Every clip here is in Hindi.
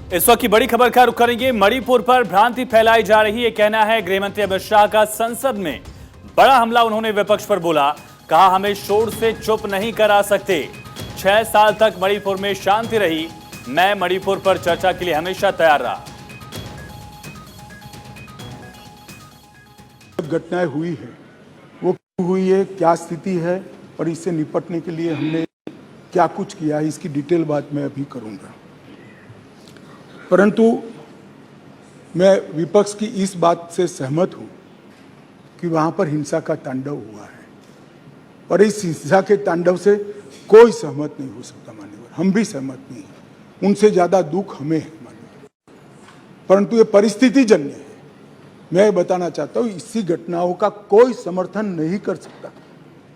इस वक्त की बड़ी खबर का रुख करेंगे। मणिपुर पर भ्रांति फैलाई जा रही है, कहना है गृहमंत्री अमित शाह का। संसद में बड़ा हमला उन्होंने विपक्ष पर बोला, कहा हमें शोर से चुप नहीं करा सकते। 6 साल तक मणिपुर में शांति रही, मैं मणिपुर पर चर्चा के लिए हमेशा तैयार रहा। घटनाएं हुई है वो क्यों हुई है, क्या स्थिति है और इससे निपटने के लिए हमने क्या कुछ किया है, इसकी डिटेल बात मैं अभी करूंगा। परंतु मैं विपक्ष की इस बात से सहमत हूं कि वहां पर हिंसा का तांडव हुआ है और इस हिंसा के तांडव से कोई सहमत नहीं हो सकता मान्यवर, हम भी सहमत नहीं हैं। उनसे ज्यादा दुख हमें है मान्यवर, परंतु ये परिस्थिति जन्य है। मैं बताना चाहता हूं, इसी घटनाओं का कोई समर्थन नहीं कर सकता।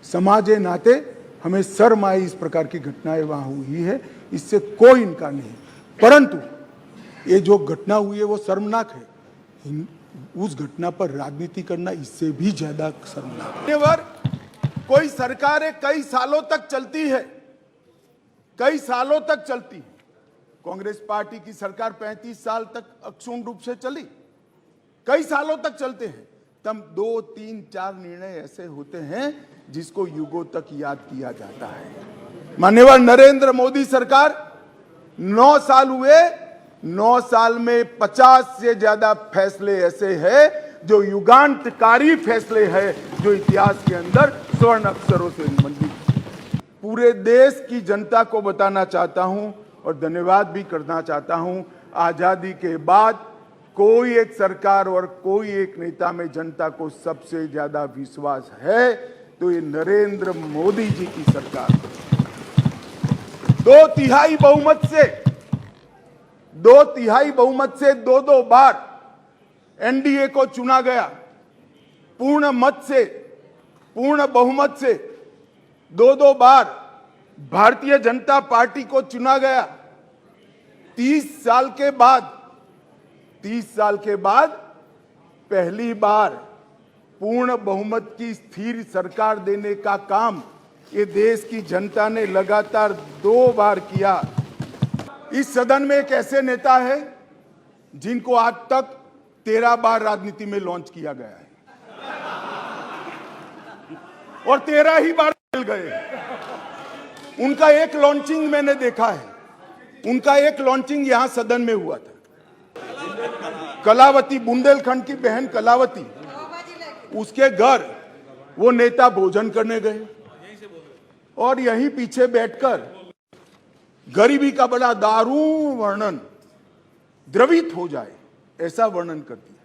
समाज के नाते हमें शर्म आई, इस प्रकार की घटनाएं वहां हुई है, इससे कोई इनकार नहीं। परंतु ये जो घटना हुई है वो शर्मनाक है। उस घटना पर राजनीति करना इससे भी ज्यादा शर्मनाक है। कोई सरकारें कई सालों तक चलती है, कई सालों तक चलती है। कांग्रेस पार्टी की सरकार 35 साल तक अक्षुण्ण रूप से चली, कई सालों तक चलते हैं। तब 2, 3, 4 निर्णय ऐसे होते हैं जिसको युगों तक याद किया जाता है। माननीय नरेंद्र मोदी सरकार 9 साल हुए, 9 साल में 50 से ज्यादा फैसले ऐसे हैं जो युगांतकारी फैसले हैं, जो इतिहास के अंदर स्वर्ण अक्षरों से मंडित। पूरे देश की जनता को बताना चाहता हूं और धन्यवाद भी करना चाहता हूं, आजादी के बाद कोई एक सरकार और कोई एक नेता में जनता को सबसे ज्यादा विश्वास है तो ये नरेंद्र मोदी जी की सरकार। 2/3 बहुमत से 2 बार एनडीए को चुना गया। पूर्ण बहुमत से 2 बार भारतीय जनता पार्टी को चुना गया। 30 साल के बाद पहली बार पूर्ण बहुमत की स्थिर सरकार देने का काम ये देश की जनता ने लगातार 2 बार किया। इस सदन में एक ऐसे नेता है जिनको आज तक 13 बार राजनीति में लॉन्च किया गया है और 13 ही बार मिल गए। उनका एक लॉन्चिंग मैंने देखा है, उनका एक लॉन्चिंग यहां सदन में हुआ था। कलावती, बुंदेलखंड की बहन कलावती, उसके घर वो नेता भोजन करने गए और यहीं पीछे बैठकर गरीबी का बड़ा दारुण वर्णन, द्रवित हो जाए ऐसा वर्णन कर दिया।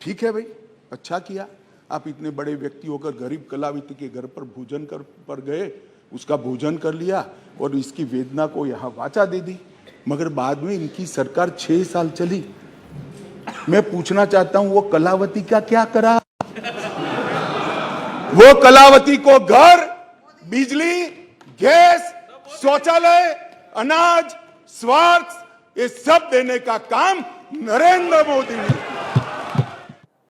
ठीक है भाई, अच्छा किया, आप इतने बड़े व्यक्ति होकर गरीब कलावती के घर पर भोजन पर गए, उसका भोजन कर लिया और इसकी वेदना को यहां वाचा दे दी। मगर बाद में इनकी सरकार 6 साल चली। मैं पूछना चाहता हूं, वो कलावती का क्या करा? वो कलावती को घर, बिजली, गैस, शौचालय, अनाज, स्वास्थ्य, ये सब देने का काम नरेंद्र मोदी ने